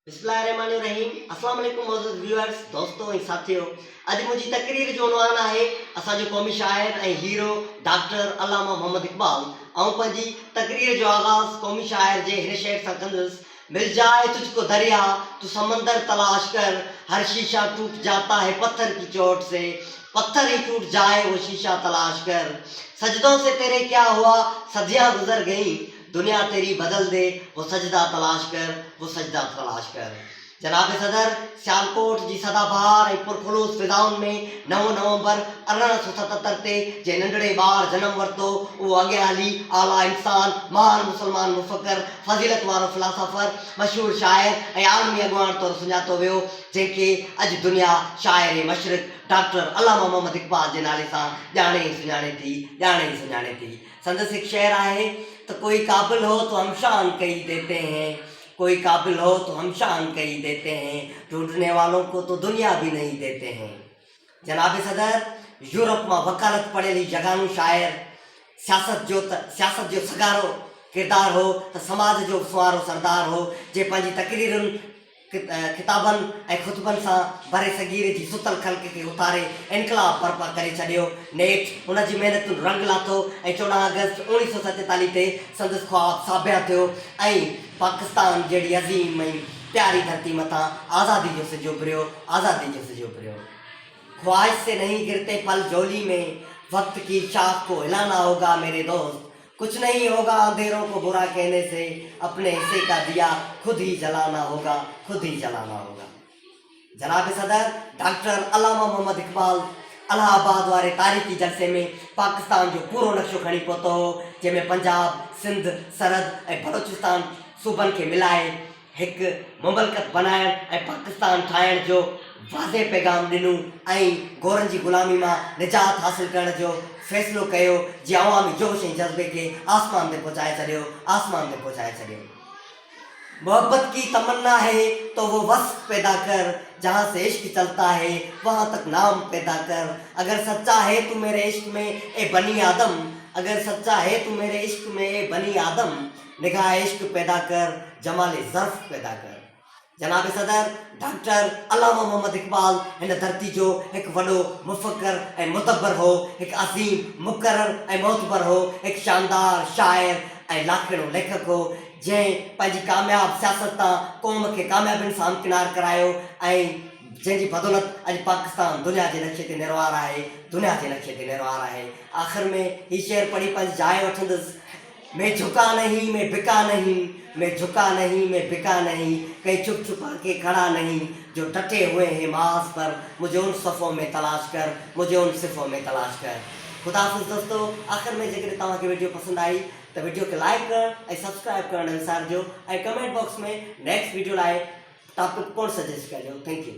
बिस्मिल्लाहिर्रहमानिर्रहीम। अस्सलाम वालेकुम मोअज़्ज़िज़ व्यूअर्स, दोस्तों ऐं साथियो। अॼु मुंहिंजी तकरीर जो उनवान आहे असांजो क़ौमी शाइर ऐं हीरो डॉक्टर अल्लामा मोहम्मद इक़बाल। ऐं पंहिंजी तकरीर जो आगाज़ क़ौमी शाइर जे हिन शेर सां कंदुसि। मिल जाए तुझको दरिया तू समंदर तलाश कर, हर शीशा टूट जाता है पत्थर की चोट से, पत्थर ही टूट जाए वो शीशा तलाश कर। सजदों से तेरे क्या हुआ, सदियां गुजर गई, दुनिया तेरी बदल दे वो सजदा तलाश कर, वो सजदा तलाश कर। जनाब सदर, सियालकोट जी सदाबहार ऐं पुरखुलूस फिज़ाउनि में 9 नवंबर 1877 ते जे नंढड़े ॿार जनम वरितो, उहो अॻियां हली आला इंसान, महान मुसलमान मुफ़क्कर, फज़ीलत वारो फिलासफ़र, मशहूर शाइर ऐं आलमी अॻुवाण तौरु सुञातो वियो, जंहिंखे अॼु दुनिया शाइर मशरिक़ डॉक्टर अल्लामा मोहम्मद इक़बाल जे नाले सां ॼाणे ई सुञाणे थी। संदसि हिकु शेर आहे तो कोई काबिल हो तो हम शान कही देते हैं, कोई काबिल हो तो हम शान कही देते हैं, ढूंढने वालों को तो दुनिया भी नहीं देते हैं। जनाब सदर, यूरोप में वकालत पढ़ेली जगानू शाइर, सियासत जो सगारो किरदार हो तो समाज जो सुवारो सरदार हो, जे पंहिंजी तकरीरुनि किताबनि ऐं खुतबनि सां बरे सगीर जी सुतल ख़ल्क़ खे उतारे इनकलाब बर्पा करे छॾियो। नेठि उन जी महिनतुनि रंग लाथो ऐं 14 अगस्त 1947 ते संदसि ख्वाब साबिया थियो ऐं पाकिस्तान जहिड़ी अज़ीम ऐं प्यारी धरती मथां आज़ादी जो सिजो उभिरियो। ख्वाहिश से नहीं गिरते फल झोली में, वक्त की शाख को हिलाना होगा मेरे दोस्त, कुछ नहीं होगा अंधेरों को बुरा कहने से, अपने हिस्से का दिया खुद ही जलाना होगा। जनाब सदर, डॉक्टर अल्लामा मोहम्मद इक़बाल इलाहाबाद वारे तारीख़ी जलसे में पाकिस्तान जो पूरो नक्शो खणी पहुतो हो, जंहिंमें पंजाब, सिंध, सरहद ऐं बलोचिस्तान सूबनि खे मिलाए हिकु मुमलकत बनाइण ऐं पाकिस्तान ठाहिण जो वाज़े पैगाम ॾिनूं ऐं गोरनि जी ग़ुलामी मां निजात हासिल करण जो फ़ैसिलो कयो, जे अवामी जोश ऐं जज़्बे खे आसमान ते पहुचाए छॾियो। मोहब्बत की तमन्ना है तो वो वस्फ़ पैदा कर, जहाँ से इश्क चलता है वहाँ तक नाम पैदा कर। अगर सच्चा है तू मेरे इश्क में ए बनी आदम, निगाह इश्क पैदा कर, जमाल ज़र्फ़ पैदा कर। जनाब सदर, डॉक्टर अल्लामा मोहम्मद इक़बाल हिन धरती जो हिकु वॾो मुफ़क्कर ऐं मुदब्बर हो, हिकु अज़ीम मुक़रर ऐं मोतबर हो, हिकु शानदार शाइर ऐं लाखिणो लेखक हो, जंहिं पंहिंजी कामयाब सियासत तां क़ौम खे कामयाबियुनि सां हमकिनार करायो ऐं जंहिंजी बदौलत अॼु पाकिस्तान दुनिया जे नक्शे ते निर्वार आहे। आख़िर में ही शेर पढ़ी पंहिंजी जाइ वठंदुसि। मैं झुका नहीं, मैं बिका नहीं, कहीं चुप छुपा के खड़ा नहीं, जो डटे हुए हैं माज़ पर, मुझे उन सिफ़ों में तलाश कर। खुदाफ़िज़ दोस्तों। आख़िर में जेकॾहिं तव्हांखे वीडियो पसंदि आई तो वीडियो खे लाइक करणु ऐं सब्सक्राइब करणु न विसारिजो ऐं कमेंट बॉक्स में नेक्स्ट वीडियो लाइ टॉपिक कोन सजेस्ट कजो। Thank U.